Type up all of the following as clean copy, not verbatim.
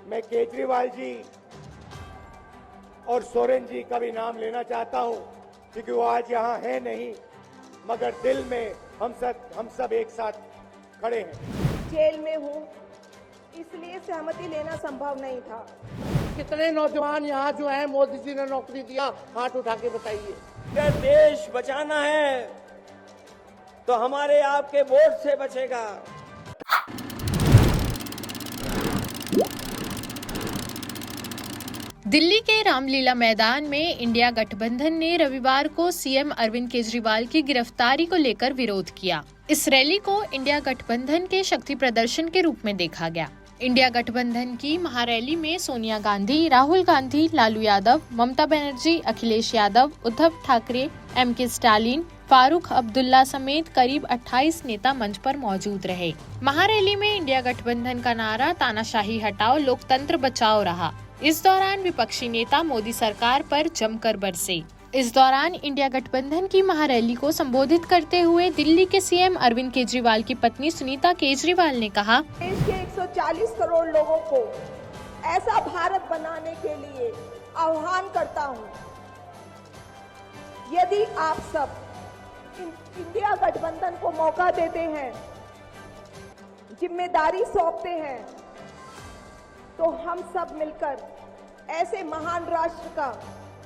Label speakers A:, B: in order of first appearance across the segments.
A: मैं केजरीवाल जी और सोरेन जी का भी नाम लेना चाहता हूं, क्योंकि वो आज यहाँ है नहीं, मगर दिल में हम सब एक साथ खड़े हैं।
B: जेल में हूँ, इसलिए सहमति लेना संभव नहीं था।
C: कितने नौजवान यहाँ जो हैं मोदी जी ने नौकरी दिया, हाथ उठा के बताइए।
D: अगर देश बचाना है तो हमारे आपके वोट से बचेगा।
E: दिल्ली के रामलीला मैदान में इंडिया गठबंधन ने रविवार को सीएम अरविंद केजरीवाल की गिरफ्तारी को लेकर विरोध किया। इस रैली को इंडिया गठबंधन के शक्ति प्रदर्शन के रूप में देखा गया। इंडिया गठबंधन की महारैली में सोनिया गांधी, राहुल गांधी, लालू यादव, ममता बनर्जी, अखिलेश यादव, उद्धव ठाकरे, एमके स्टालिन, फारूक अब्दुल्ला समेत करीब 28 नेता मंच पर मौजूद रहे। महारैली में इंडिया गठबंधन का नारा तानाशाही हटाओ, लोकतंत्र बचाओ रहा। इस दौरान विपक्षी नेता मोदी सरकार पर जमकर बरसे। इस दौरान इंडिया गठबंधन की महारैली को संबोधित करते हुए दिल्ली के सीएम अरविंद केजरीवाल की पत्नी सुनीता केजरीवाल ने कहा,
B: देश के 140 करोड़ लोगों को ऐसा भारत बनाने के लिए आह्वान करता हूं। यदि आप सब इंडिया गठबंधन को मौका देते हैं, जिम्मेदारी सौंपते हैं, तो हम सब मिलकर ऐसे महान राष्ट्र का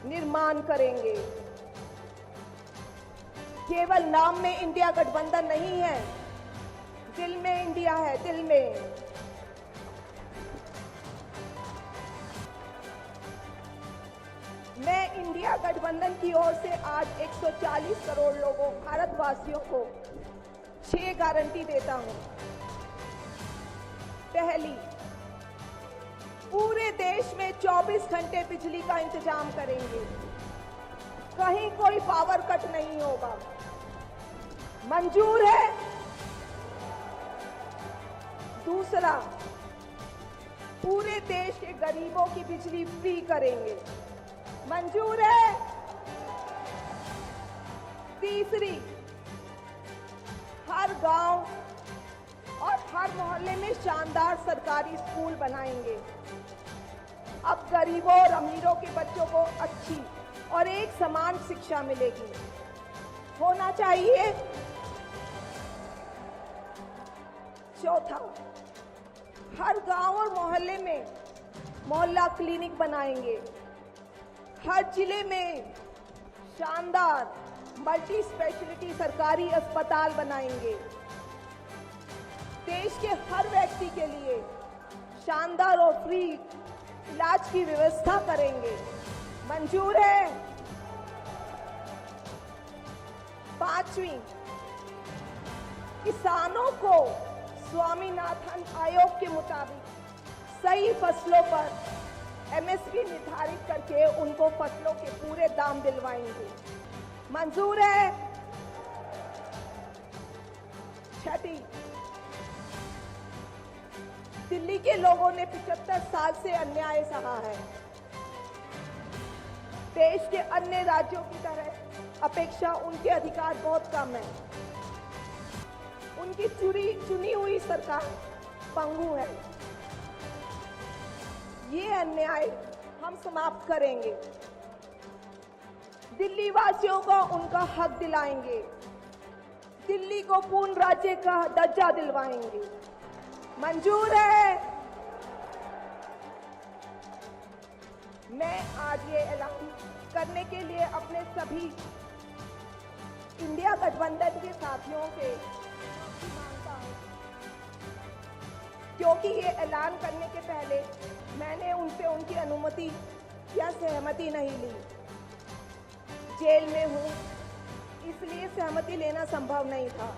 B: निर्माण करेंगे। केवल नाम में इंडिया गठबंधन नहीं है, दिल में इंडिया है, दिल में। मैं इंडिया गठबंधन की ओर से आज 140 करोड़ लोगों भारतवासियों को 6 गारंटी देता हूं। पहली, पूरे देश में 24 घंटे बिजली का इंतजाम करेंगे, कहीं कोई पावर कट नहीं होगा। मंजूर है? दूसरा, पूरे देश के गरीबों की बिजली फ्री करेंगे, मंजूर है? तीसरी, हर गांव और हर मोहल्ले में शानदार सरकारी स्कूल बनाएंगे। अब गरीबों और अमीरों के बच्चों को अच्छी और एक समान शिक्षा मिलेगी, होना चाहिए। चौथा, हर गांव और मोहल्ले में मोहल्ला क्लिनिक बनाएंगे। हर जिले में शानदार मल्टी स्पेशलिटी सरकारी अस्पताल बनाएंगे। देश के हर व्यक्ति के लिए शानदार और फ्री इलाज की व्यवस्था करेंगे, मंजूर है? पांचवी, किसानों को स्वामीनाथन आयोग के मुताबिक सही फसलों पर एमएसपी निर्धारित करके उनको फसलों के पूरे दाम दिलवाएंगे, मंजूर है? छठी, दिल्ली के लोगों ने 75 साल से अन्याय सहा है। देश के अन्य राज्यों की तरह अपेक्षा उनके अधिकार बहुत कम है। उनकी चुनी हुई सरकार पंगु है। ये अन्याय हम समाप्त करेंगे। दिल्ली वासियों को उनका हक दिलाएंगे। दिल्ली को पूर्ण राज्य का दर्जा दिलवाएंगे, मंजूर है? मैं आज ये ऐलान करने के लिए अपने सभी इंडिया गठबंधन के साथियों के मांगता हूं, क्योंकि ये ऐलान करने के पहले मैंने उनसे उनकी अनुमति या सहमति नहीं ली। जेल में हूं, इसलिए सहमति लेना संभव नहीं था।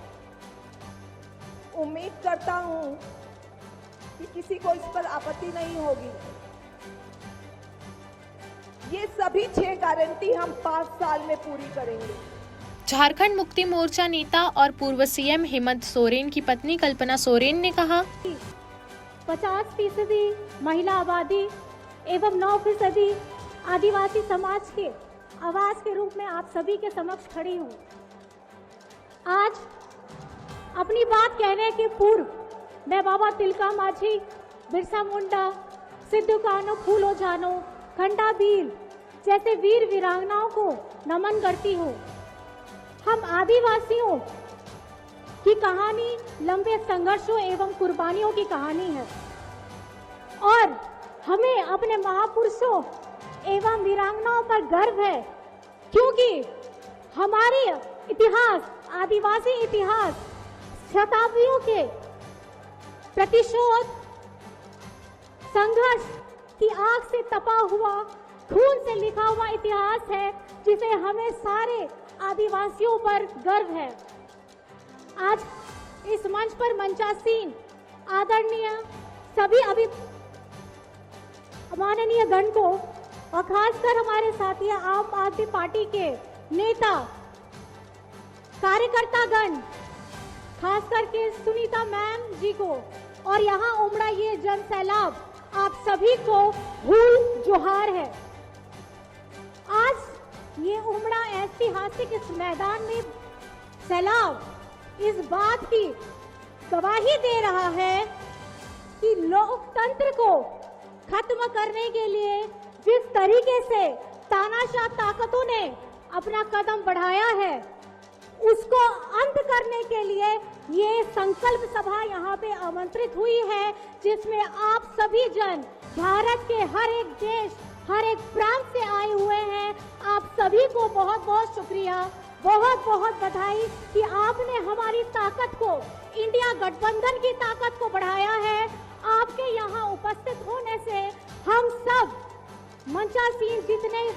B: उम्मीद करता हूं कि किसी को इस पर आपत्ति नहीं होगी। ये सभी 6 गारंटी हम 5 साल में पूरी करेंगे।
E: झारखंड मुक्ति मोर्चा नेता और पूर्व सीएम हेमंत सोरेन की पत्नी कल्पना सोरेन ने कहा,
F: 50% महिला आबादी एवं 9% आदिवासी समाज के आवाज के रूप में आप सभी के समक्ष खड़ी हूँ। आज अपनी बात कहने के पूर्व मैं बाबा तिलका मांझी, बिरसा मुंडा, सिद्धू कान्हू फूलो जानो, खंडा बील जैसे वीर वीरांगनाओं को नमन करती हूँ। हम आदिवासियों की कहानी लंबे संघर्षों एवं कुर्बानियों की कहानी है और हमें अपने महापुरुषों एवं वीरांगनाओं पर गर्व है, क्योंकि हमारे इतिहास, आदिवासी इतिहास शताब्दियों के प्रतिशोध संघर्ष की आग से तपा हुआ, खून से लिखा हुआ इतिहास है, जिसे हमें सारे आदिवासियों पर गर्व है। आज इस मंच पर मंचासीन आदरणीय सभी माननीय गण को और खासकर हमारे साथी आम आदमी पार्टी के नेता, कार्यकर्ता गण, खास करके सुनीता मैम जी को और यहाँ उमड़ा ये जन सैलाब, आप सभी को भूल जोहार है। आज ये उमड़ा ऐतिहासिक इस मैदान में सैलाब इस बात की गवाही दे रहा है कि लोकतंत्र को खत्म करने के लिए जिस तरीके से तानाशाह ताकतों ने अपना कदम बढ़ाया है, उसको अंत करने के लिए ये संकल्प सभा यहाँ पे आमंत्रित हुई है, जिसमें आप सभी जन भारत के हर एक देश, हर एक प्रांत से आए हुए हैं। आप सभी को बहुत बहुत शुक्रिया, बहुत बहुत बधाई कि आपने हमारी ताकत को, इंडिया गठबंधन की ताकत को बढ़ाया है। आपके यहाँ उपस्थित होने से हम सब मंचासीन जितने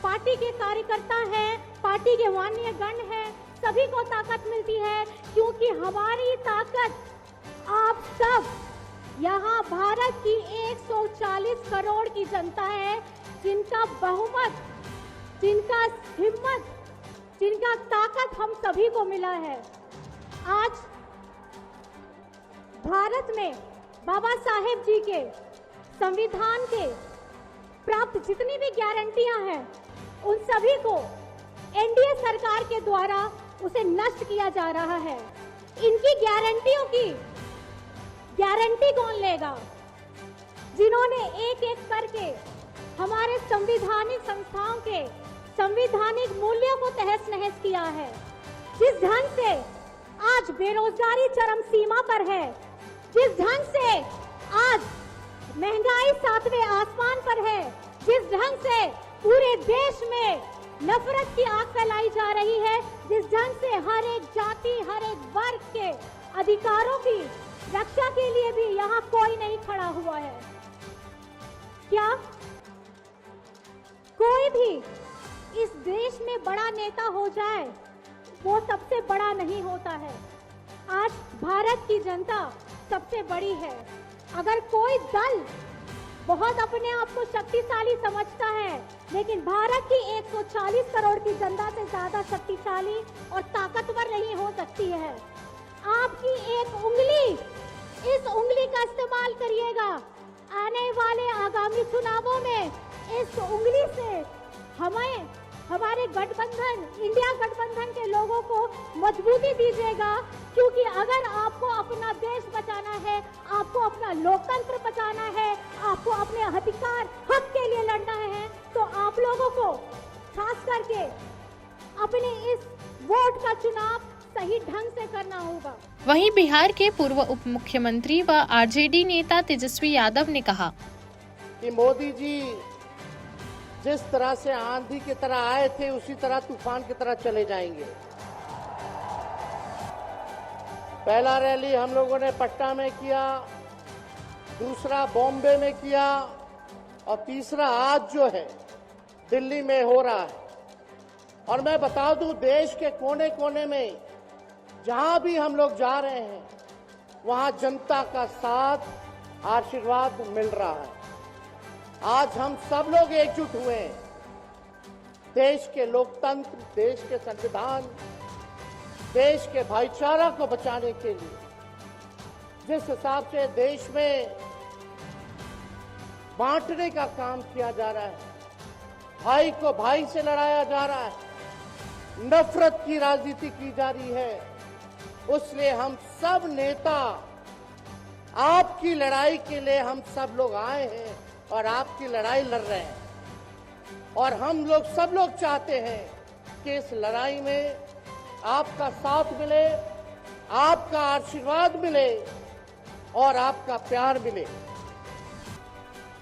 F: पार्टी के कार्यकर्ता हैं, पार्टी के माननीय गण हैं, सभी को ताकत मिलती है, क्योंकि हमारी ताकत आप सब यहाँ भारत की 140 करोड़ की जनता है, जिनका बहुमत, जिनका हिम्मत, जिनका ताकत हम सभी को मिला है। आज भारत में बाबा साहेब जी के संविधान के प्राप्त जितनी भी गारंटियां हैं, उन सभी को एनडीए सरकार के द्वारा उसे नष्ट किया जा रहा है। इनकी गारंटियों की गारंटी कौन लेगा, जिन्होंने एक एक करके हमारे संवैधानिक संस्थाओं के संवैधानिक मूल्यों को तहस नहस किया है। जिस ढंग से आज बेरोजगारी चरम सीमा पर है, जिस ढंग से आज महंगाई 7वें आसमान पर है, जिस ढंग से पूरे देश में नफरत की आग फैलाई जा रही है, जिस ढंग से हर एक जाति, हर एक वर्ग के अधिकारों की रक्षा के लिए भी यहाँ कोई नहीं खड़ा हुआ है। क्या कोई भी इस देश में बड़ा नेता हो जाए, वो सबसे बड़ा नहीं होता है। आज भारत की जनता सबसे बड़ी है। अगर कोई दल बहुत अपने आप को शक्तिशाली समझता है, लेकिन भारत की 140 करोड़ की जनता से ज्यादा शक्तिशाली और ताकतवर नहीं हो सकती है। आपकी एक उंगली, इस उंगली का इस्तेमाल करिएगा। आने वाले आगामी चुनावों में इस उंगली से हमें, हमारे गठबंधन, इंडिया गठबंधन के लोगों को मजबूती दीजिएगा, क्योंकि अगर आपको अपना देश बचाना है, आपको अपना लोकतंत्र बचाना है, आपको अपने अधिकार, हक के लिए लड़ना है, तो आप लोगों को खास करके अपने इस वोट का चुनाव सही ढंग से करना होगा।
E: वहीं बिहार के पूर्व उप मुख्यमंत्री व आरजेडी नेता तेजस्वी यादव ने कहा
C: कि मोदी जी जिस तरह से आंधी की तरह आए थे, उसी तरह तूफान की तरह चले जाएंगे। पहला रैली हम लोगों ने पटना में किया, दूसरा बॉम्बे में किया और तीसरा आज जो है दिल्ली में हो रहा है। और मैं बता दूं, देश के कोने कोने में जहां भी हम लोग जा रहे हैं, वहां जनता का साथ, आशीर्वाद मिल रहा है। आज हम सब लोग एकजुट हुए हैं देश के लोकतंत्र, देश के संविधान, देश के भाईचारा को बचाने के लिए। जिस हिसाब से देश में बांटने का काम किया जा रहा है, भाई को भाई से लड़ाया जा रहा है, नफरत की राजनीति की जा रही है, उसलिए हम सब नेता आपकी लड़ाई के लिए हम सब लोग आए हैं और आपकी लड़ाई लड़ रहे हैं। और हम लोग सब लोग चाहते हैं कि इस लड़ाई में आपका साथ मिले, आपका आशीर्वाद मिले और आपका प्यार मिले।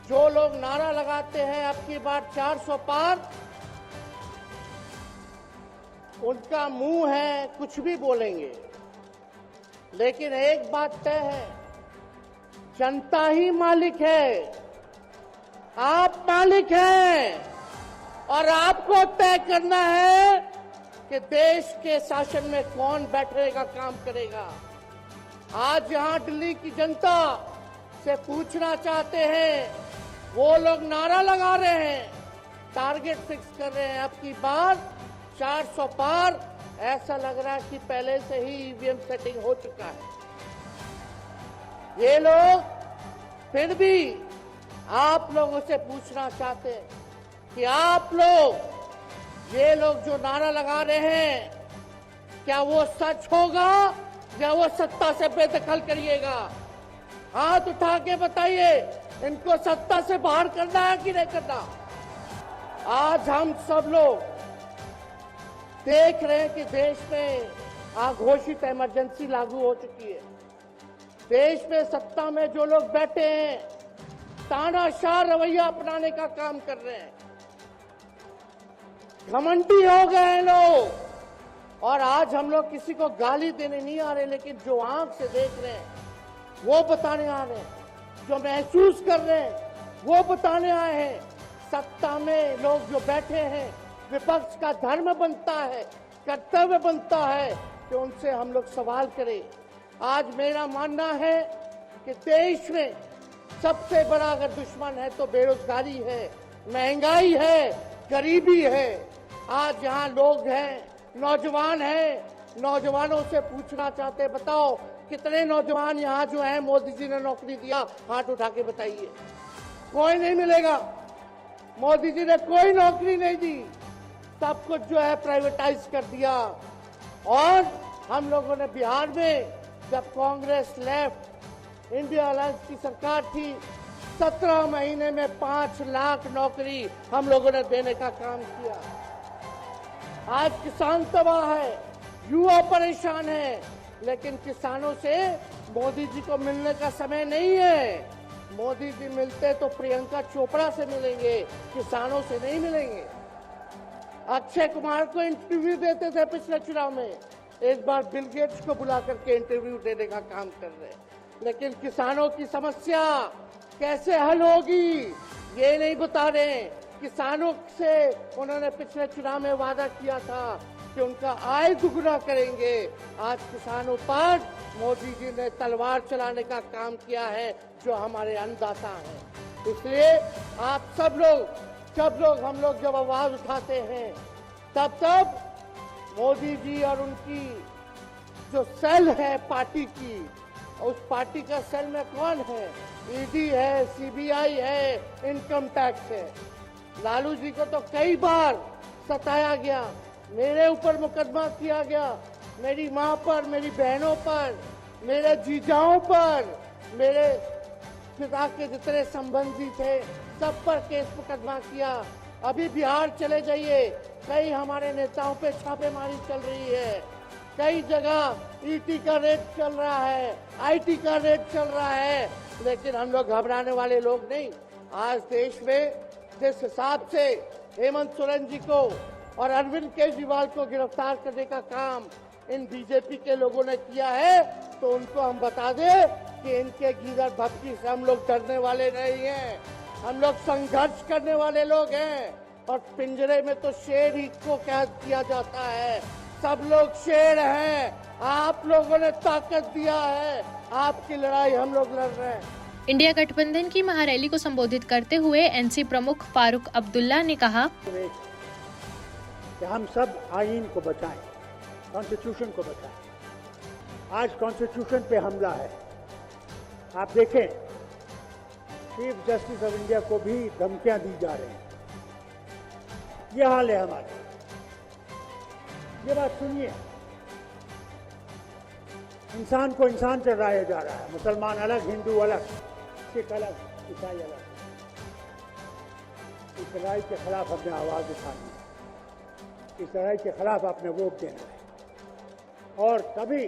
C: जो लोग नारा लगाते हैं अब की बार 400 पार, उनका मुंह है, कुछ भी बोलेंगे, लेकिन एक बात तय है, जनता ही मालिक है, आप मालिक हैं और आपको तय करना है कि देश के शासन में कौन बैठने का काम करेगा। आज यहां दिल्ली की जनता से पूछना चाहते हैं, वो लोग नारा लगा रहे हैं, टारगेट फिक्स कर रहे हैं अब की बार 400 पार। ऐसा लग रहा है कि पहले से ही ईवीएम सेटिंग हो चुका है। ये लोग फिर भी आप लोगों से पूछना चाहते हैं कि आप लोग, ये लोग जो नारा लगा रहे हैं, क्या वो सच होगा या वो सत्ता से बेदखल करिएगा? हाथ उठा के बताइए, इनको सत्ता से बाहर करना है कि नहीं करना? आज हम सब लोग देख रहे हैं कि देश में अघोषित इमरजेंसी लागू हो चुकी है। देश में सत्ता में जो लोग बैठे हैं, तानाशाह रवैया अपनाने का काम कर रहे हैं, घमंडी हो गए हैं लोग। और आज हम लोग किसी को गाली देने नहीं आ रहे, लेकिन जो आंख से देख रहे हैं वो बताने आ रहे हैं, जो महसूस कर रहे हैं वो बताने आए हैं। सत्ता में लोग जो बैठे हैं, विपक्ष का धर्म बनता है, कर्तव्य बनता है कि उनसे हम लोग सवाल करें। आज मेरा मानना है कि देश में सबसे बड़ा अगर दुश्मन है तो बेरोजगारी है, महंगाई है, गरीबी है। आज यहाँ लोग हैं, नौजवान हैं, नौजवानों से पूछना चाहते हैं, बताओ कितने नौजवान यहाँ जो हैं मोदी जी ने नौकरी दिया? हाथ उठा के बताइए। कोई नहीं मिलेगा, मोदी जी ने कोई नौकरी नहीं दी, सब कुछ जो है प्राइवेटाइज कर दिया। और हम लोगों ने बिहार में जब कांग्रेस लेफ्ट इंडिया अलायंस की सरकार थी, 17 महीने में 5 लाख नौकरी हम लोगों ने देने का काम किया। आज किसान तबाह है, युवा परेशान है, लेकिन किसानों से मोदी जी को मिलने का समय नहीं है। मोदी जी मिलते तो प्रियंका चोपड़ा से मिलेंगे, किसानों से नहीं मिलेंगे। अक्षय कुमार को इंटरव्यू देते थे पिछले चुनाव में, इस बार बिल गेट्स को बुला करके इंटरव्यू देने का काम कर रहे हैं। लेकिन किसानों की समस्या कैसे हल होगी ये नहीं बता रहे। किसानों से उन्होंने पिछले चुनाव में वादा किया था कि उनका आय दुगुना करेंगे। आज किसानों पर मोदी जी ने तलवार चलाने का काम किया है, जो हमारे अन्नदाता हैं। इसलिए आप सब लोग हम लोग जब आवाज उठाते हैं, तब मोदी जी और उनकी जो सेल है पार्टी की, उस पार्टी का सेल में कौन है? ईडी है, सीबीआई है, इनकम टैक्स है। लालू जी को तो कई बार सताया गया, मेरे ऊपर मुकदमा किया गया, मेरी मां पर, मेरी बहनों पर, मेरे जीजाओं पर, मेरे पिता के जितने संबंधी थे सब पर केस मुकदमा किया। अभी बिहार चले जाइए, कई हमारे नेताओं पे छापेमारी चल रही है, कई जगह ईटी का रेड चल रहा है, आईटी का रेड चल रहा है, लेकिन हम लोग घबराने वाले लोग नहीं। आज देश में जिस हिसाब से हेमंत सोरेन जी को और अरविंद केजरीवाल को गिरफ्तार करने का काम इन बीजेपी के लोगों ने किया है, तो उनको हम बता दें कि इनके गीदड़ भक्ति से हम लोग डरने वाले नहीं हैं। हम लोग संघर्ष करने वाले लोग हैं। और पिंजरे में तो शेर ही को कैद किया जाता है, सब लोग शेर हैं। आप लोगों ने ताकत दिया है, आपकी लड़ाई हम लोग लड़ रहे हैं।
E: इंडिया गठबंधन की महारैली को संबोधित करते हुए एनसी प्रमुख फारूक अब्दुल्ला ने कहा
A: कि हम सब आईन को बचाएं, कॉन्स्टिट्यूशन को बचाएं। आज कॉन्स्टिट्यूशन पे हमला है। आप देखें, चीफ जस्टिस ऑफ इंडिया को भी धमकियां दी जा रही हैं। ये हाल है हमारा। ये बात सुनिए, इंसान को इंसान चढ़ाया जा रहा है। मुसलमान अलग, हिंदू अलग, सिख अलग, ईसाई अलग। इस लड़ाई के खिलाफ अपने आवाज़ उठानी है, इस लड़ाई के खिलाफ अपने वोट देना है। और तभी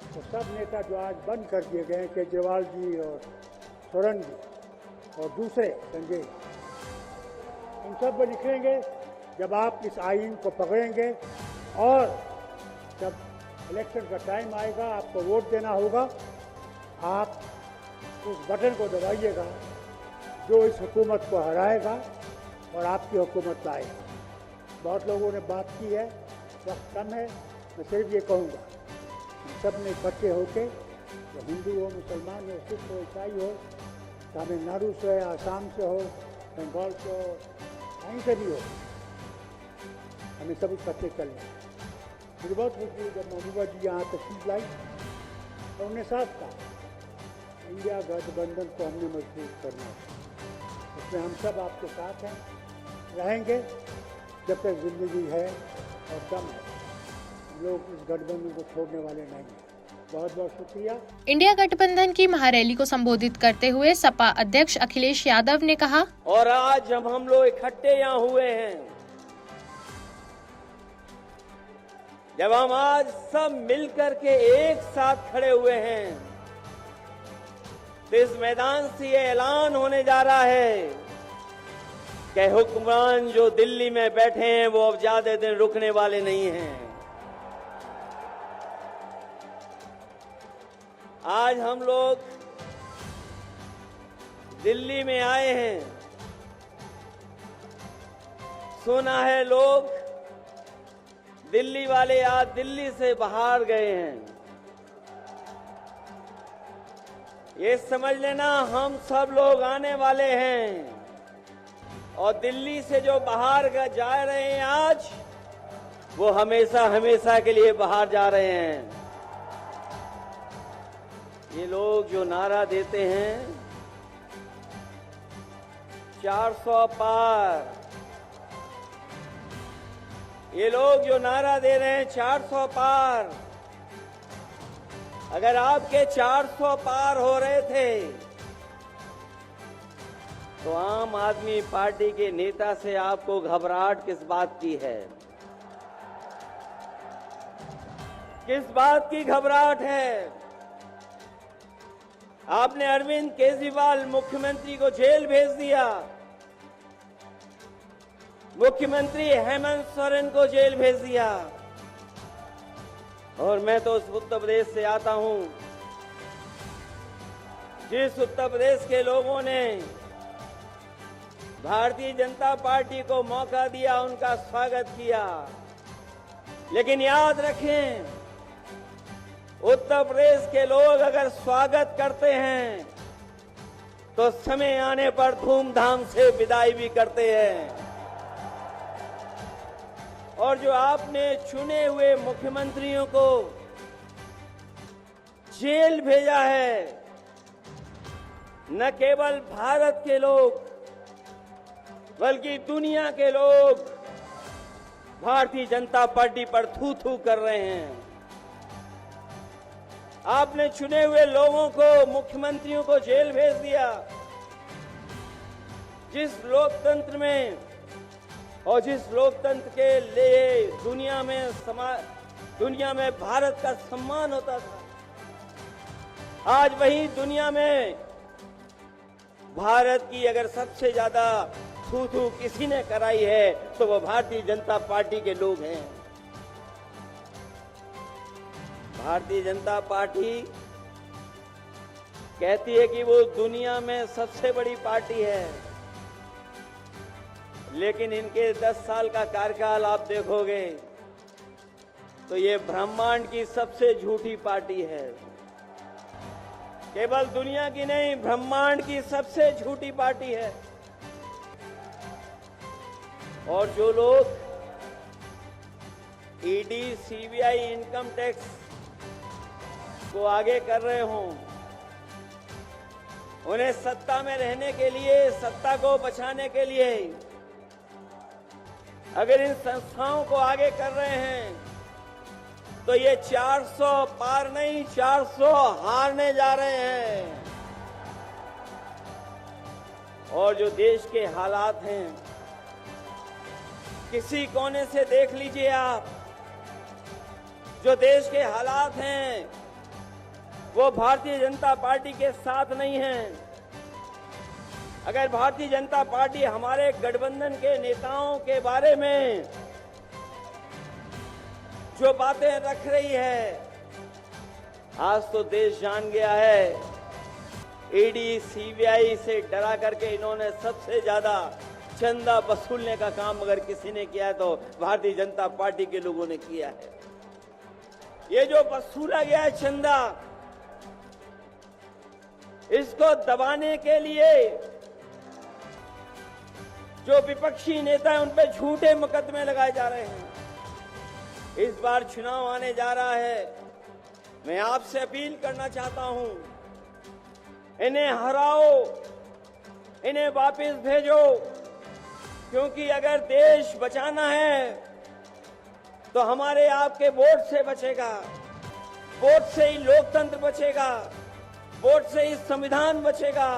A: तो सब नेता जो आज बंद कर दिए गए हैं, केजरीवाल जी और सोरेन जी और दूसरे संजय, इन सब को निकलेंगे जब आप इस आईन को पकड़ेंगे और जब इलेक्शन का टाइम आएगा, आपको वोट देना होगा, आप उस बटन को दबाइएगा जो इस हुकूमत को हराएगा और आपकी हुकूमत लाएगा। बहुत लोगों ने बात की है, वक्त कम है, मैं सिर्फ ये कहूँगा, सब ने इकट्ठे होके, जो हिंदू हो, मुसलमान हो, सिख हो, ईसाई हो, तमिलनाडु से, आसाम से हो, बंगाल से हो, कहीं से भी हो, हमें सब इकट्ठे चलना है। मुझे बहुत खुशी हुई जब महबूबा जी यहाँ तशरीफ लाई तो उन्होंने साफ कहा, इंडिया गठबंधन को हमने मजबूत करना है, उसमें हम सब आपके साथ हैं, रहेंगे जब तक जिंदगी है और दम है। लोग इस गठबंधन को छोड़ने वाले नहीं हैं। बहुत बहुत शुक्रिया।
E: इंडिया गठबंधन की महारैली को संबोधित करते हुए सपा अध्यक्ष अखिलेश यादव ने कहा,
D: और आज जब हम लोग इकट्ठे यहाँ हुए हैं, जब हम आज सब मिलकर के एक साथ खड़े हुए हैं, तो इस मैदान से ये ऐलान होने जा रहा है कि हुक्मरान जो दिल्ली में बैठे हैं वो अब ज्यादा दिन रुकने वाले नहीं हैं। आज हम लोग दिल्ली में आए हैं, सुना है लोग दिल्ली वाले आज दिल्ली से बाहर गए हैं। ये समझ लेना हम सब लोग आने वाले हैं, और दिल्ली से जो बाहर जा रहे हैं आज, वो हमेशा हमेशा के लिए बाहर जा रहे हैं। ये लोग जो नारा देते हैं 400 पार, ये लोग जो नारा दे रहे हैं 400 पार, अगर आपके 400 पार हो रहे थे तो आम आदमी पार्टी के नेता से आपको घबराहट किस बात की है? किस बात की घबराहट है? आपने अरविंद केजरीवाल मुख्यमंत्री को जेल भेज दिया, मुख्यमंत्री हेमंत सोरेन को जेल भेज दिया, और मैं तो उस उत्तर प्रदेश से आता हूं जिस उत्तर प्रदेश के लोगों ने भारतीय जनता पार्टी को मौका दिया, उनका स्वागत किया। लेकिन याद रखें, उत्तर प्रदेश के लोग अगर स्वागत करते हैं तो समय आने पर धूमधाम से विदाई भी करते हैं। और जो आपने चुने हुए मुख्यमंत्रियों को जेल भेजा है, न केवल भारत के लोग बल्कि दुनिया के लोग भारतीय जनता पार्टी पर थू थू कर रहे हैं। आपने चुने हुए लोगों को, मुख्यमंत्रियों को जेल भेज दिया। जिस लोकतंत्र में और जिस लोकतंत्र के लिए दुनिया में भारत का सम्मान होता था, आज वही दुनिया में भारत की अगर सबसे ज्यादा थू थू किसी ने कराई है तो वो भारतीय जनता पार्टी के लोग हैं। भारतीय जनता पार्टी कहती है कि वो दुनिया में सबसे बड़ी पार्टी है, लेकिन इनके 10 साल का कार्यकाल आप देखोगे तो ये ब्रह्मांड की सबसे झूठी पार्टी है। केवल दुनिया की नहीं, ब्रह्मांड की सबसे झूठी पार्टी है। और जो लोग ईडी, सीबीआई, इनकम टैक्स को आगे कर रहे हों, उन्हें सत्ता में रहने के लिए, सत्ता को बचाने के लिए अगर इन संस्थाओं को आगे कर रहे हैं तो ये 400 पार नहीं 400 हारने जा रहे हैं। और जो देश के हालात हैं, किसी कोने से देख लीजिए आप, जो देश के हालात हैं वो भारतीय जनता पार्टी के साथ नहीं हैं। अगर भारतीय जनता पार्टी हमारे गठबंधन के नेताओं के बारे में जो बातें रख रही है, आज तो देश जान गया है। ईडी सीबीआई से डरा करके इन्होंने सबसे ज्यादा चंदा वसूलने का काम अगर किसी ने किया तो भारतीय जनता पार्टी के लोगों ने किया है। ये जो वसूला गया है चंदा, इसको दबाने के लिए जो विपक्षी नेता है उन पे झूठे मुकदमे लगाए जा रहे हैं। इस बार चुनाव आने जा रहा है, मैं आपसे अपील करना चाहता हूं, इन्हें हराओ, इन्हें वापस भेजो, क्योंकि अगर देश बचाना है तो हमारे आपके वोट से बचेगा, वोट से ही लोकतंत्र बचेगा, वोट से ही संविधान बचेगा,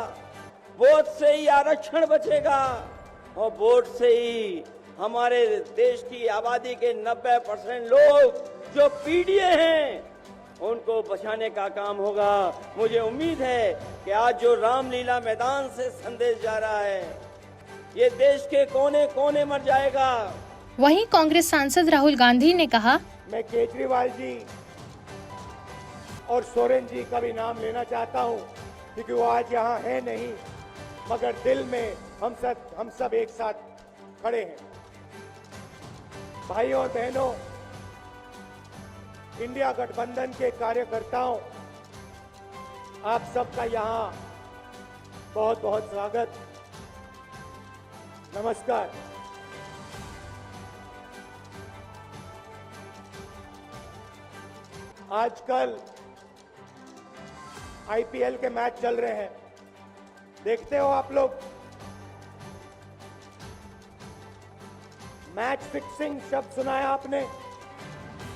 D: वोट से ही आरक्षण बचेगा और वोट से ही हमारे देश की आबादी के 90% लोग जो पीड़ित हैं उनको बचाने का काम होगा। मुझे उम्मीद है कि आज जो रामलीला मैदान से संदेश जा रहा है, ये देश के कोने कोने मर जाएगा।
E: वहीं कांग्रेस सांसद राहुल गांधी ने कहा,
A: मैं केजरीवाल जी और सोरेन जी का भी नाम लेना चाहता हूं, क्योंकि वो आज यहाँ है नहीं, मगर दिल में हम सब एक साथ खड़े हैं। भाइयों और बहनों, इंडिया गठबंधन के कार्यकर्ताओं, आप सबका यहाँ बहुत बहुत स्वागत, नमस्कार। आजकल आईपीएल के मैच चल रहे हैं, देखते हो आप लोग। मैच फिक्सिंग शब्द सुना है आपने?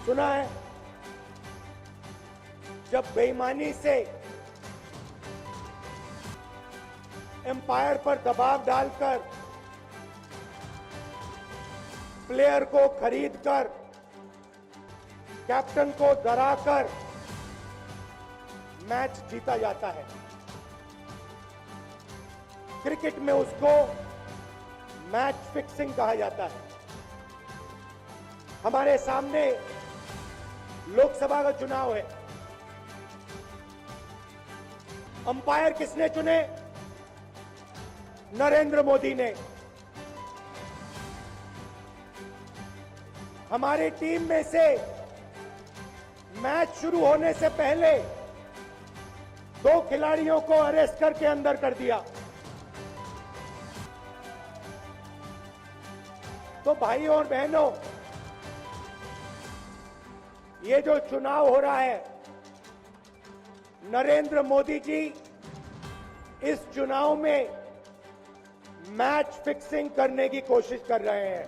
A: सुना है? जब बेईमानी से एम्पायर पर दबाव डालकर प्लेयर को खरीदकर कैप्टन को डराकर मैच जीता जाता है। क्रिकेट में उसको मैच फिक्सिंग कहा जाता है। हमारे सामने लोकसभा का चुनाव है। अंपायर किसने चुने? नरेंद्र मोदी ने। हमारी टीम में से मैच शुरू होने से पहले 2 खिलाड़ियों को अरेस्ट करके अंदर कर दिया। तो भाइयों और बहनों, ये जो चुनाव हो रहा है, नरेंद्र मोदी जी इस चुनाव में मैच फिक्सिंग करने की कोशिश कर रहे हैं।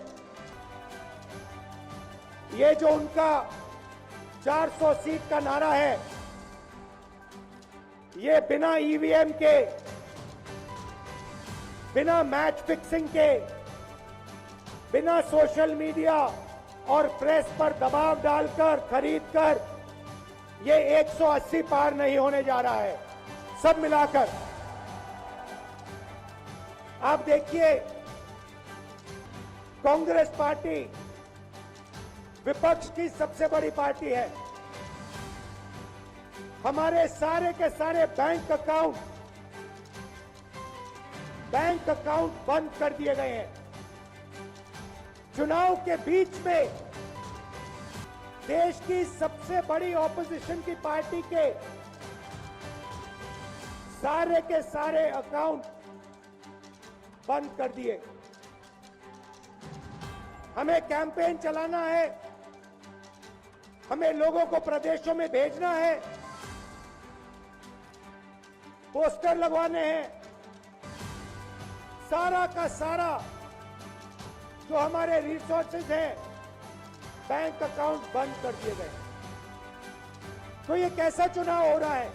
A: ये जो उनका 400 सीट का नारा है, ये बिना ईवीएम के, बिना मैच फिक्सिंग के, बिना सोशल मीडिया और प्रेस पर दबाव डालकर खरीदकर ये 180 पार नहीं होने जा रहा है। सब मिलाकर आप देखिए, कांग्रेस पार्टी विपक्ष की सबसे बड़ी पार्टी है। हमारे सारे के सारे बैंक अकाउंट बंद कर दिए गए हैं। चुनाव के बीच में देश की सबसे बड़ी ऑपोजिशन की पार्टी के सारे अकाउंट बंद कर दिए। हमें कैंपेन चलाना है, हमें लोगों को प्रदेशों में भेजना है, पोस्टर लगवाने हैं। सारा का सारा जो हमारे रिसोर्सेज हैं, बैंक अकाउंट बंद कर दिए गए। तो ये कैसा चुनाव हो रहा है?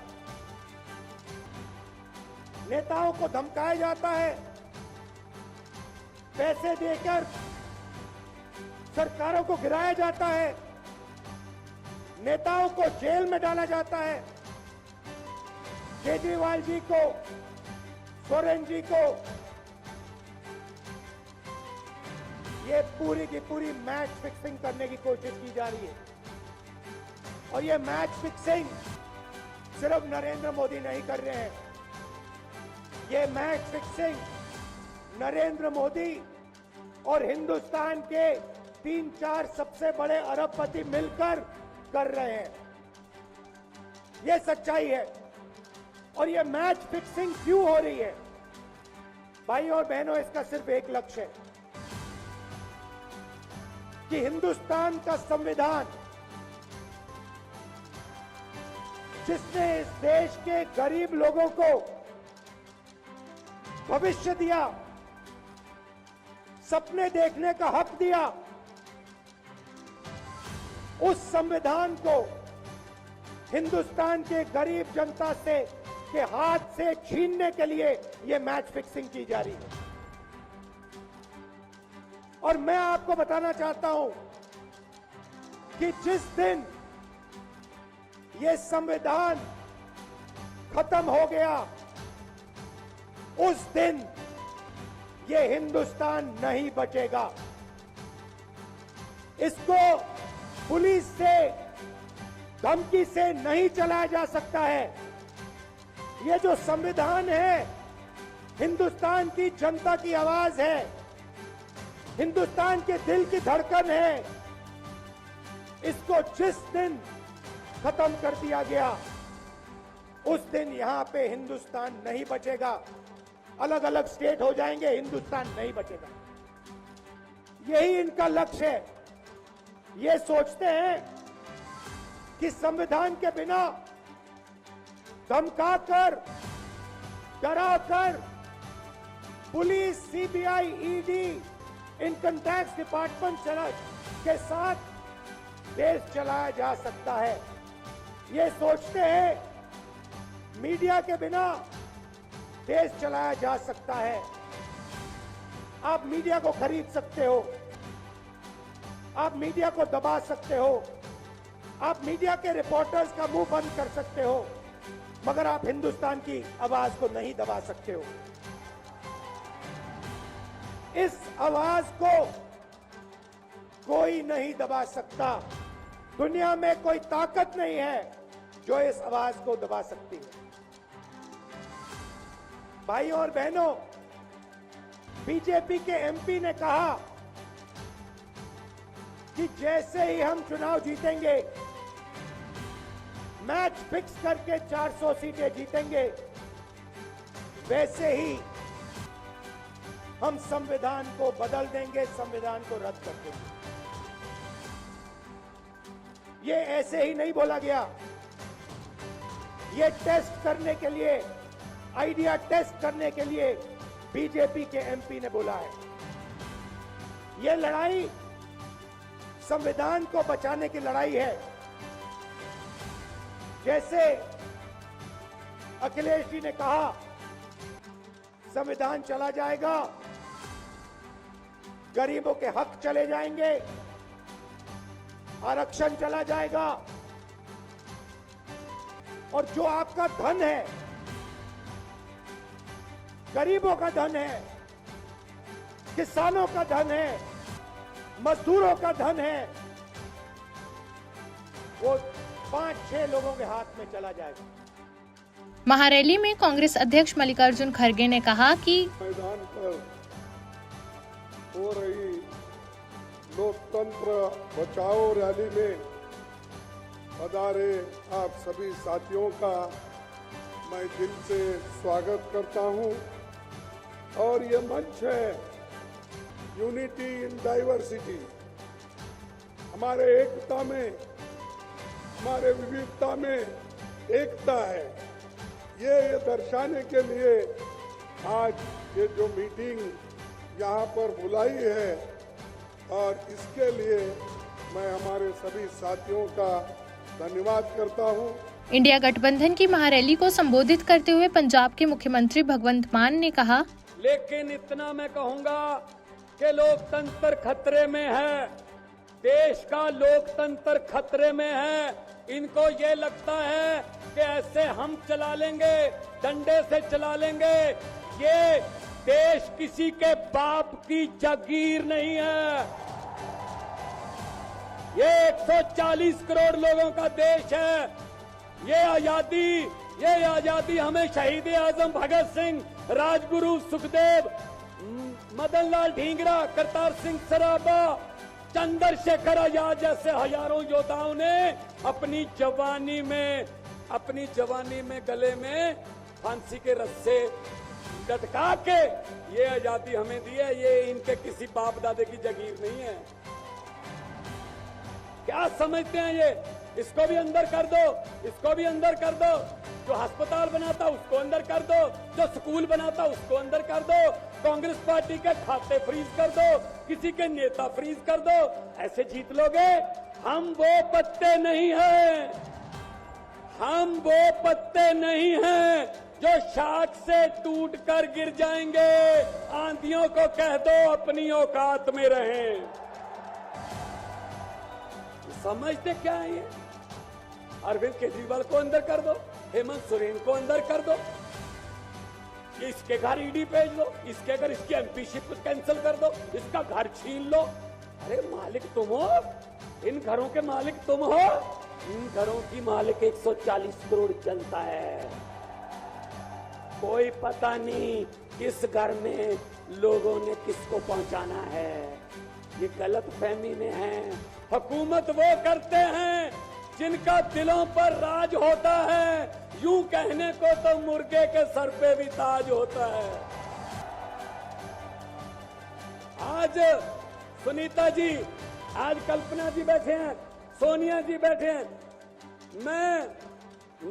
A: नेताओं को धमकाया जाता है, पैसे देकर सरकारों को गिराया जाता है, नेताओं को जेल में डाला जाता है। केजरीवाल जी को, सोरेन जी को ये पूरी की पूरी मैच फिक्सिंग करने की कोशिश की जा रही है। और ये मैच फिक्सिंग सिर्फ नरेंद्र मोदी नहीं कर रहे हैं, ये मैच फिक्सिंग नरेंद्र मोदी और हिंदुस्तान के 3-4 सबसे बड़े अरबपति मिलकर कर रहे हैं। ये सच्चाई है। और ये मैच फिक्सिंग क्यों हो रही है? भाई और बहनों, इसका सिर्फ एक लक्ष्य है कि हिंदुस्तान का संविधान, जिसने इस देश के गरीब लोगों को भविष्य दिया, सपने देखने का हक दिया, उस संविधान को हिंदुस्तान के गरीब जनता से के हाथ से छीनने के लिए यह मैच फिक्सिंग की जा रही है। और मैं आपको बताना चाहता हूं कि जिस दिन यह संविधान खत्म हो गया, उस दिन ये हिंदुस्तान नहीं बचेगा। इसको पुलिस से, धमकी से नहीं चलाया जा सकता है। ये जो संविधान है, हिंदुस्तान की जनता की आवाज है, हिंदुस्तान के दिल की धड़कन है। इसको जिस दिन खत्म कर दिया गया, उस दिन यहां पे हिंदुस्तान नहीं बचेगा। अलग अलग स्टेट हो जाएंगे, हिंदुस्तान नहीं बचेगा। यही इनका लक्ष्य है। ये सोचते हैं कि संविधान के बिना धमकाकर, डराकर police, CBI, ED, income tax department के साथ देश चलाया जा सकता है। ये सोचते हैं मीडिया के बिना देश चलाया जा सकता है। आप मीडिया को खरीद सकते हो, आप मीडिया को दबा सकते हो, आप मीडिया के रिपोर्टर्स का मुंह बंद कर सकते हो, मगर आप हिंदुस्तान की आवाज को नहीं दबा सकते हो। इस आवाज को कोई नहीं दबा सकता। दुनिया में कोई ताकत नहीं है जो इस आवाज को दबा सकती है। भाई और बहनों, बीजेपी के एमपी ने कहा कि जैसे ही हम चुनाव जीतेंगे, मैच फिक्स करके 400 सीटें जीतेंगे, वैसे ही हम संविधान को बदल देंगे, संविधान को रद्द कर देंगे। ये ऐसे ही नहीं बोला गया। ये टेस्ट करने के लिए, आइडिया टेस्ट करने के लिए बीजेपी के एमपी ने बोला है। ये लड़ाई संविधान को बचाने की लड़ाई है। जैसे अखिलेश जी ने कहा, संविधान चला जाएगा, गरीबों के हक चले जाएंगे, आरक्षण चला जाएगा, और जो आपका धन है, गरीबों का धन है, किसानों का धन है, मजदूरों का धन है, वो 5-6 लोगों के हाथ में चला जाएगा।
E: महारैली में कांग्रेस अध्यक्ष मल्लिकार्जुन खड़गे ने कहा कि
G: मैदान पर हो रही लोकतंत्र बचाओ रैली में पधारे आप सभी साथियों का मैं दिल से स्वागत करता हूं। और ये मंच है यूनिटी इन डाइवर्सिटी, हमारे एकता में, हमारे विविधता में एकता है। ये दर्शाने के लिए आज ये जो मीटिंग यहाँ पर बुलाई है, और इसके लिए मैं हमारे सभी साथियों का धन्यवाद करता हूं।
E: इंडिया गठबंधन की महारैली को संबोधित करते हुए पंजाब के मुख्यमंत्री भगवंत मान ने कहा,
H: लेकिन इतना मैं कहूंगा कि लोकतंत्र खतरे में है, देश का लोकतंत्र खतरे में है। इनको ये लगता है कि ऐसे हम चला लेंगे, डंडे से चला लेंगे। ये देश किसी के बाप की जागीर नहीं है, ये 140 करोड़ लोगों का देश है। ये आजादी हमें शहीद आजम भगत सिंह, राजगुरु सुखदेव, मदन लाल ढींगरा, करतार सिंह सराबा, चंद्रशेखर आजाद जैसे हजारों योद्धाओं ने अपनी जवानी में गले में फांसी के रस्से लटका के ये आजादी हमें दी है। ये इनके किसी बाप दादे की जागीर नहीं है। क्या समझते हैं ये? इसको भी अंदर कर दो, इसको भी अंदर कर दो। जो अस्पताल बनाता उसको अंदर कर दो, जो स्कूल बनाता उसको अंदर कर दो, कांग्रेस पार्टी के खाते फ्रीज कर दो, किसी के नेता फ्रीज कर दो। ऐसे जीत लोगे? हम वो पत्ते नहीं हैं, हम वो पत्ते नहीं हैं जो शाख से टूट कर गिर जाएंगे। आंधियों को कह दो अपनी औकात में रहें। समझते क्या है ये? अरविंद केजरीवाल को अंदर कर दो, हेमंत सोरेन को अंदर कर दो, इसके घर ईडी भेज लो, इसके घर इसकी एमपीशिप कैंसिल कर दो, इसका घर छीन लो। अरे मालिक तुम हो, इन घरों के मालिक तुम हो। इन घरों की मालिक 140 करोड़ जनता है। कोई पता नहीं किस घर में लोगों ने किसको पहुंचाना है, ये गलत फहमी में है। हुकूमत वो करते हैं जिनका दिलों पर राज होता है। यूं कहने को तो मुर्गे के सर पे भी ताज होता है। आज सुनीता जी, आज कल्पना जी बैठे हैं, सोनिया जी बैठे हैं। मैं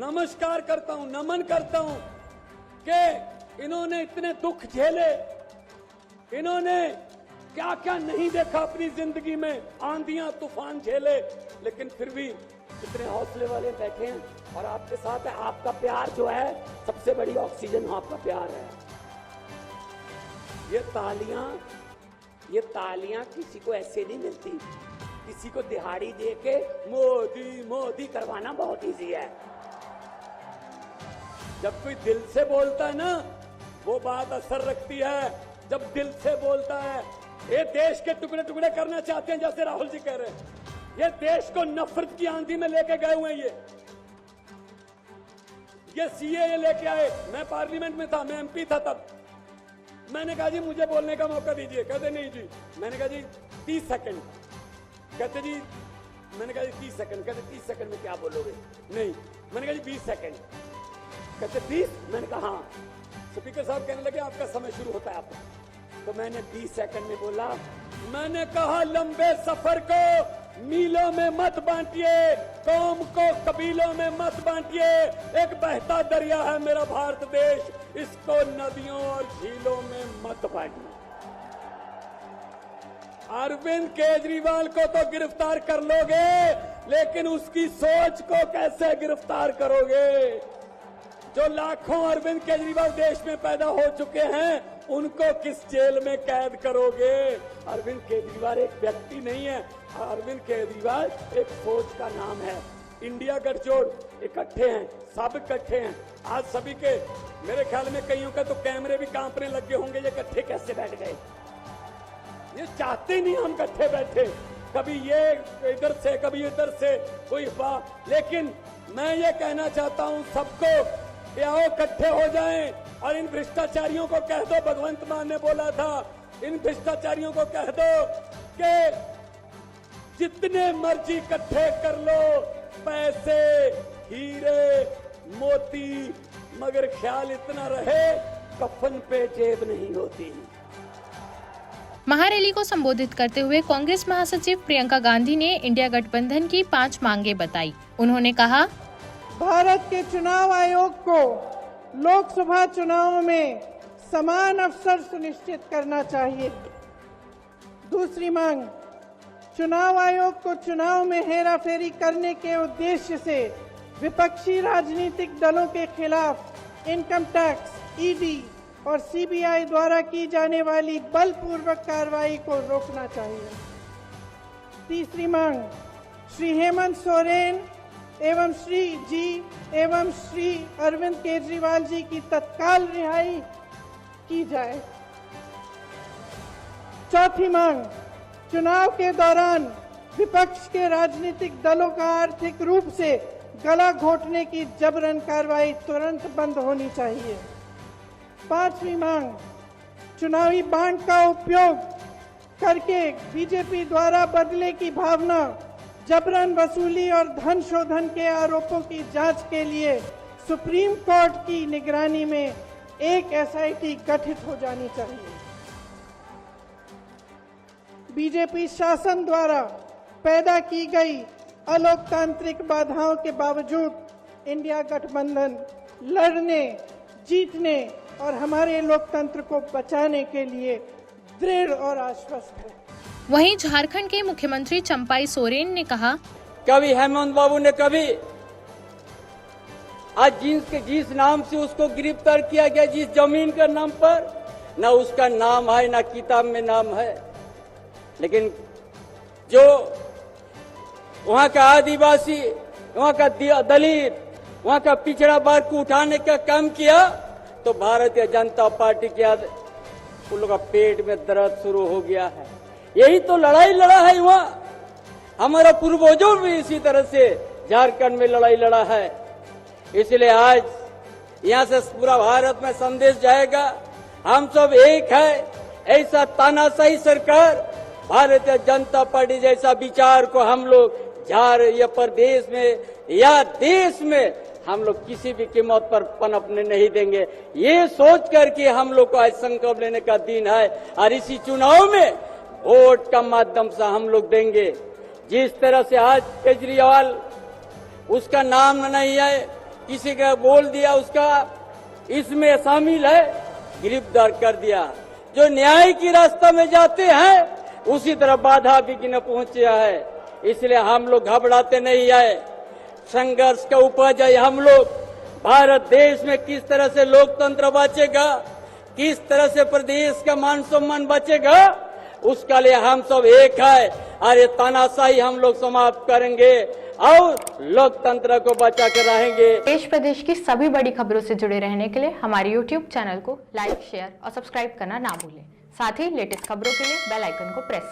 H: नमस्कार करता हूं, नमन करता हूं कि इन्होंने इतने दुख झेले, इन्होंने क्या क्या नहीं देखा अपनी जिंदगी में, आंधियां तूफान झेले, लेकिन फिर भी इतने हौसले वाले बैठे हैं और आपके साथ है। आपका प्यार जो है सबसे बड़ी ऑक्सीजन आपका प्यार है। ये तालियां किसी को ऐसे नहीं मिलती। किसी को दिहाड़ी दे के मोदी मोदी करवाना बहुत इजी है। जब कोई दिल से बोलता है ना, वो बात असर रखती है। जब दिल से बोलता है, ये देश के टुकड़े टुकड़े करना चाहते हैं, जैसे राहुल जी कह रहे हैं। ये देश को नफरत की आंधी में लेके गए हुए हैं। ये सीएए लेके आए। मैं पार्लियामेंट में था, मैं एमपी था तब। मैंने कहा जी मुझे बोलने का मौका दीजिए। कहते नहीं जी। मैंने कहा जी 30 सेकंड। कहते जी, मैंने कहा जी 30 सेकंड। कहते 30 सेकंड में क्या बोलोगे? नहीं। मैंने कहा जी 20 सेकंड। कहते 20? मैंने कहा हाँ। स्पीकर साहब कहने लगे आपका समय शुरू होता है आपका। तो मैंने 20 सेकंड में बोला, मैंने कहा लंबे सफर को मीलों में मत बांटिए, कौम को कबीलों में मत बांटिए। एक बहता दरिया है मेरा भारत देश, इसको नदियों और झीलों में मत बांटिए। अरविंद केजरीवाल को तो गिरफ्तार कर लोगे, लेकिन उसकी सोच को कैसे गिरफ्तार करोगे? जो लाखों अरविंद केजरीवाल देश में पैदा हो चुके हैं, उनको किस जेल में कैद करोगे? अरविंद केजरीवाल एक व्यक्ति नहीं है, अरविंद केजरीवाल एक सोच का नाम है। इंडिया गठजोड़ इकट्ठे हैं, सब इकट्ठे हैं। आज सभी के, मेरे ख्याल में कईयों का तो कैमरे भी कांपने लगे होंगे, ये इकट्ठे कैसे बैठ गए? ये चाहते नहीं हम इकट्ठे बैठे, कभी ये इधर से कभी इधर से, कोई बात। लेकिन मैं ये कहना चाहता हूं सबको कि आओ इकट्ठे हो जाएं और इन भ्रष्टाचारियों को कह दो, भगवंत मान ने बोला था, इन भ्रष्टाचारियों को कह दो कि जितने मर्जी इकट्ठे कर लो पैसे, हीरे, मोती, मगर ख्याल इतना रहे कफन पे जेब नहीं होती।
E: महारैली को संबोधित करते हुए कांग्रेस महासचिव प्रियंका गांधी ने इंडिया गठबंधन की 5 मांगे बताई। उन्होंने कहा,
I: भारत के चुनाव आयोग को लोकसभा चुनाव में समान अवसर सुनिश्चित करना चाहिए। दूसरी मांग, चुनाव आयोग को चुनाव में हेराफेरी करने के उद्देश्य से विपक्षी राजनीतिक दलों के खिलाफ इनकम टैक्स, ईडी और सीबीआई द्वारा की जाने वाली बलपूर्वक कार्रवाई को रोकना चाहिए। तीसरी मांग, श्री हेमंत सोरेन एवं श्री अरविंद केजरीवाल जी की तत्काल रिहाई की जाए। चौथी मांग, चुनाव के दौरान विपक्ष के राजनीतिक दलों का आर्थिक रूप से गला घोटने की जबरन कार्रवाई तुरंत बंद होनी चाहिए। पांचवी मांग, चुनावी बांड का उपयोग करके बीजेपी द्वारा बदले की भावना, जबरन वसूली और धन शोधन के आरोपों की जांच के लिए सुप्रीम कोर्ट की निगरानी में एक एसआईटी गठित हो जानी चाहिए। बीजेपी शासन द्वारा पैदा की गई अलोकतांत्रिक बाधाओं के बावजूद इंडिया गठबंधन लड़ने, जीतने और हमारे लोकतंत्र को बचाने के लिए दृढ़ और आश्वस्त है।
E: वहीं झारखंड के मुख्यमंत्री चंपाई सोरेन ने कहा,
H: कभी हेमंत बाबू ने कभी आज जिस नाम से उसको गिरफ्तार किया गया, जिस जमीन का नाम पर, न उसका नाम है न किताब में नाम है, लेकिन जो वहां का आदिवासी, वहां का दलित, वहां का पिछड़ा वर्ग को उठाने का काम किया, तो भारतीय जनता पार्टी के उन लोगों का पेट में दर्द शुरू हो गया है। यही तो लड़ाई लड़ा है वहाँ। हमारा पूर्वजों भी इसी तरह से झारखंड में लड़ाई लड़ा है। इसलिए आज यहाँ से पूरा भारत में संदेश जाएगा, हम सब एक है। ऐसा तानाशाही सरकार, भारतीय जनता पार्टी जैसा विचार को हम लोग या प्रदेश में या देश में हम लोग किसी भी कीमत पर पनपने नहीं देंगे। ये सोच करके हम लोग को आज संकल्प लेने का दिन है और इसी चुनाव में वोट का माध्यम से हम लोग देंगे। जिस तरह से आज केजरीवाल, उसका नाम नहीं है, किसी का बोल दिया उसका इसमें शामिल है, गिरफ्तार कर दिया। जो न्याय की रास्ता में जाते हैं उसी तरह बाधा विघ्न पहुंचा है। इसलिए हम लोग घबराते नहीं है। संघर्ष का उपज है हम लोग। भारत देश में किस तरह से लोकतंत्र बचेगा, किस तरह से प्रदेश का मान सम्मान बचेगा, उसका लिए हम सब एक है और ये तानाशाही हम लोग समाप्त करेंगे और लोकतंत्र को बचा कर रहेंगे।
E: देश प्रदेश की सभी बड़ी खबरों से जुड़े रहने के लिए हमारे YouTube चैनल को लाइक, शेयर और सब्सक्राइब करना ना भूलें। साथ ही लेटेस्ट खबरों के लिए बेल आइकन को प्रेस